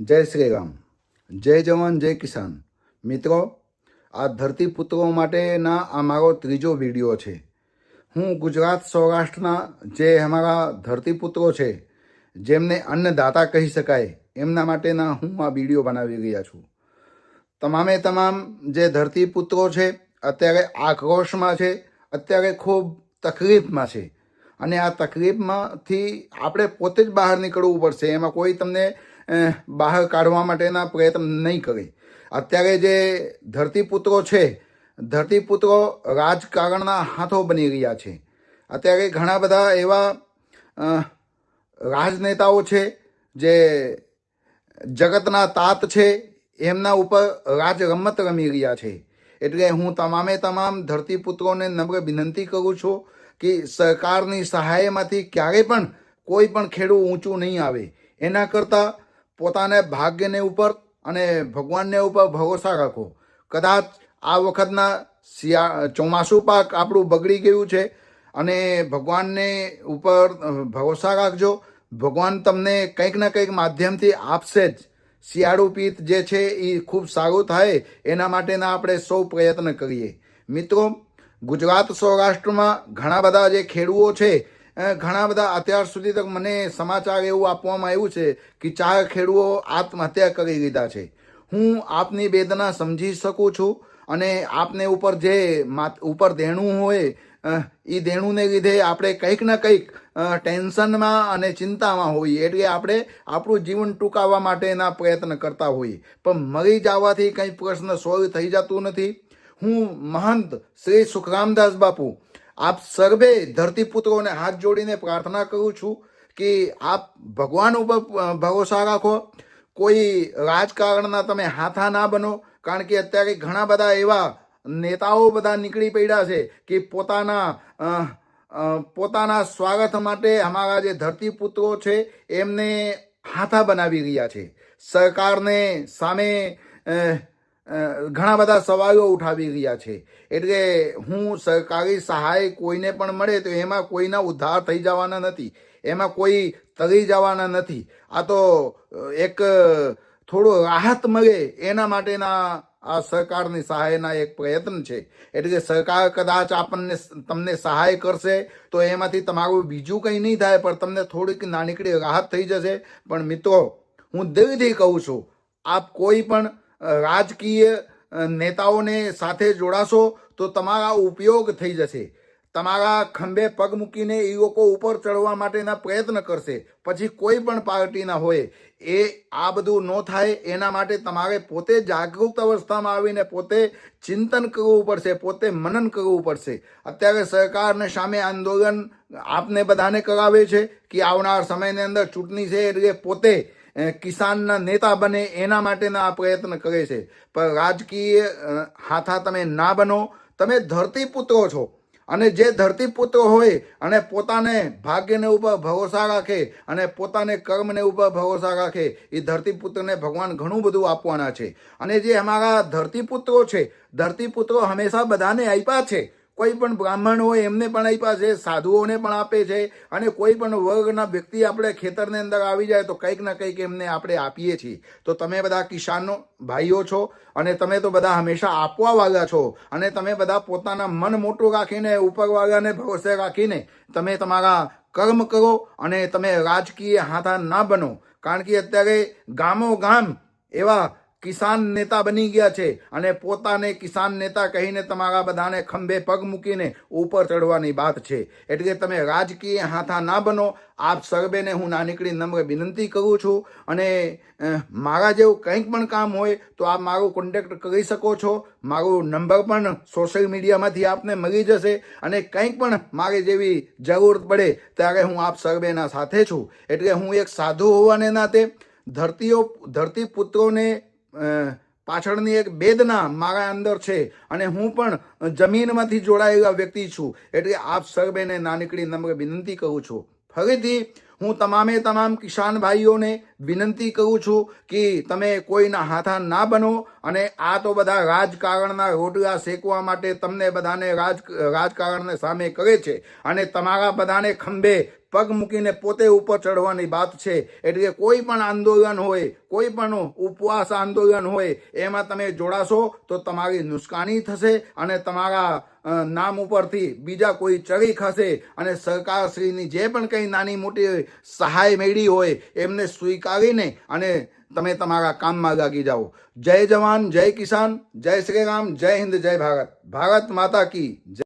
જય શ્રી રામ, જય જવાન, જય કિસાન. મિત્રો, આ ધરતીપુત્રો માટેના આ મારો ત્રીજો વિડીયો છે. હું ગુજરાત સૌરાષ્ટ્રના જે અમારા ધરતીપુત્રો છે, જેમને અન્નદાતા કહી શકાય, એમના માટેના હું આ વિડીયો બનાવી રહ્યા છું. તમામે તમામ જે ધરતીપુત્રો છે અત્યારે આક્રોશમાં છે, અત્યારે ખૂબ તકલીફમાં છે. અને આ તકલીફમાંથી આપણે પોતે જ બહાર નીકળવું પડશે. એમાં કોઈ તમને બહાર કાઢવા માટેના પ્રયત્ન નહીં કરે. અત્યારે જે ધરતીપુત્રો છે, ધરતીપુત્રો રાજકારણના હાથો બની રહ્યા છે. અત્યારે ઘણા બધા એવા રાજનેતાઓ છે જે જગતના તાત છે, એમના ઉપર રાજ રમત રમી રહ્યા છે. એટલે હું તમામે તમામ ધરતીપુત્રોને નમ્ર વિનંતી કરું છું કે સરકારની સહાયમાંથી ક્યારેય પણ કોઈ પણ ખેડૂત ઊંચું નહીં આવે. એના કરતાં પોતાને ભાગ્યને ઉપર અને ભગવાનને ઉપર ભરોસા રાખો. કદાચ આ વખતના ચોમાસું પાક આપણું બગડી ગયું છે અને ભગવાનને ઉપર ભરોસા રાખજો. ભગવાન તમને કંઈક ને કંઈક માધ્યમથી આપશે જ. શિયાળુ પિત્ત જે છે એ ખૂબ સારું થાય એના માટેના આપણે સૌ પ્રયત્ન કરીએ. મિત્રો, ગુજરાત સૌરાષ્ટ્રમાં ઘણા બધા જે ખેડૂતો છે, ઘણા બધા અત્યાર સુધી તક મને સમાચાર એવું આપવામાં આવ્યું છે કે 4 ખેડૂતો આત્મહત્યા કરી લીધા છે. હું આપની વેદના સમજી શકું છું અને આપને ઉપર જે ઉપર દેણું હોય એ દેણુંને લીધે આપણે કંઈક ને કંઈક ટેન્શનમાં અને ચિંતામાં હોઈએ. એટલે આપણે આપણું જીવન ટૂંકાવવા માટેના પ્રયત્ન કરતા હોઈએ, પણ મરી જવાથી કંઈ પ્રશ્ન સોલ્વ થઈ જતું નથી. હું મહંત શ્રી સુખરામદાસ બાપુ આપ સર્વે ધરતીપુત્રોને હાથ જોડીને પ્રાર્થના કરું છું કે આપ ભગવાન ઉપર ભરોસા રાખો. કોઈ રાજકારણના તમે હાથા ના બનો. કારણ કે અત્યારે ઘણા બધા એવા નેતાઓ બધા નીકળી પડ્યા છે કે પોતાના સ્વાગત માટે અમારા જે ધરતીપુત્રો છે એમને હાથા બનાવી રહ્યા છે. સરકારને સામે ઘણા બધા સવાલો ઉઠાવી રહ્યા છે. એટલે હું સરકારી સહાય કોઈને પણ મળે તો એમાં કોઈના ઉદ્ધાર થઈ જવાના નથી, એમાં કોઈ તરી જવાના નથી. આ તો એક થોડું રાહત મળે એના માટેના આ સરકારની સહાયના એક પ્રયત્ન છે. એટલે સરકાર કદાચ આપણને તમને સહાય કરશે તો એમાંથી તમારું બીજું કંઈ નહીં થાય, પણ તમને થોડીક નાનીકડી રાહત થઈ જશે. પણ મિત્રો, હું દિલથી કહું છું, આપ કોઈ પણ રાજકીય નેતાઓને સાથે જોડાશો તો તમારા ઉપયોગ થઈ જશે. તમારા ખંભે પગ મૂકીને એ લોકો ઉપર ચડવા માટેના પ્રયત્ન કરશે. પછી કોઈ પણ પાર્ટીના હોય એ આ બધું ન થાય એના માટે તમારે પોતે જાગૃત અવસ્થામાં આવીને પોતે ચિંતન કરવું પડશે, પોતે મનન કરવું પડશે. અત્યારે સરકારને સામે આંદોલન આપને બધાને કરાવે છે કે આવનાર સમયની અંદર ચૂંટણી છે એટલે પોતે કિસાનના નેતા બને એના માટેના આ પ્રયત્ન કરે છે. પણ રાજકીય હાથા તમે ના બનો. તમે ધરતીપુત્રો છો અને જે ધરતીપુત્રો હોય અને પોતાને ભાગ્યને ઉપર ભરોસા રાખે અને પોતાને કર્મને ઉપર ભરોસા રાખે, એ ધરતીપુત્રને ભગવાન ઘણું બધું આપવાના છે. અને જે અમારા ધરતીપુત્રો છે, ધરતીપુત્રો હંમેશા બધાને આપ્યા છે. કોઈ પણ બ્રાહ્મણ હોય એમને પણ આપ્યા છે, સાધુઓને પણ આપે છે, અને કોઈ પણ વર્ગના વ્યક્તિ આપણે ખેતરની અંદર આવી જાય તો કંઈક ને કંઈક એમને આપણે આપીએ છીએ. તો તમે બધા કિસાનો ભાઈઓ છો અને તમે તો બધા હંમેશા આપવા વાળા છો. અને તમે બધા પોતાના મન મોટું રાખીને ઉપરવાળાને ભરોસે રાખીને તમે તમારા કર્મ કરો અને તમે રાજકીય હાથા ના બનો. કારણ કે અત્યારે ગામો ગામ એવા કિસાન નેતા બની ગયા છે અને પોતાને કિસાન નેતા કહીને તમારા બધાને ખંભે પગ મૂકીને ઉપર ચડવાની વાત છે. એટલે તમે રાજકીય હાથા ના બનો. આપ સર્વેને હું નાનીકડી નમ્ર વિનંતી કરું છું. અને મારા જેવું કંઈક પણ કામ હોય તો આપ મારું કોન્ટેક્ટ કરી શકો છો. મારું નંબર પણ સોશિયલ મીડિયામાંથી આપને મળી જશે. અને કંઈક પણ મારે જેવી જરૂર પડે ત્યારે હું આપ સર્વેના સાથે છું. એટલે હું એક સાધુ હોવાને નાતે ધરતીપુત્રોને પાછળની એક વેદના મારા અંદર છે અને હું પણ જમીનમાંથી જોડાયેલા વ્યક્તિ છું. એટલે આપ સર્વેને નાનકડી નમ્ર વિનંતી કરું છું. ફરીથી હું તમામ કિસાન ભાઈઓને વિનંતી કરું છું કે તમે કોઈના હાથા ના બનો. અને આ તો બધા રાજકારણના રોટલા શેકવા માટે તમને બધાને રાજકારણને સામે કરે છે અને તમારા બધાને ખંભે પગ મૂકીને પોતે ઉપર ચડવાની વાત છે. એટલે કોઈ પણ આંદોલન હોય, કોઈ પણ ઉપવાસ આંદોલન હોય, એમાં તમે જોડાશો તો તમારી નુકસાની થશે અને તમારા નામ ઉપરથી બીજા કોઈ ચડી ખસે અને સરકારશ્રીની જે પણ કંઈ નાની મોટી સહાય મેળવી હોય એમને સ્વીકારીને અને તમે તમારા કામમાં લાગી જાઓ. જય જવાન, જય કિસાન, જય શ્રી રામ, જય હિન્દ, જય ભારત. ભારત માતા કી જય.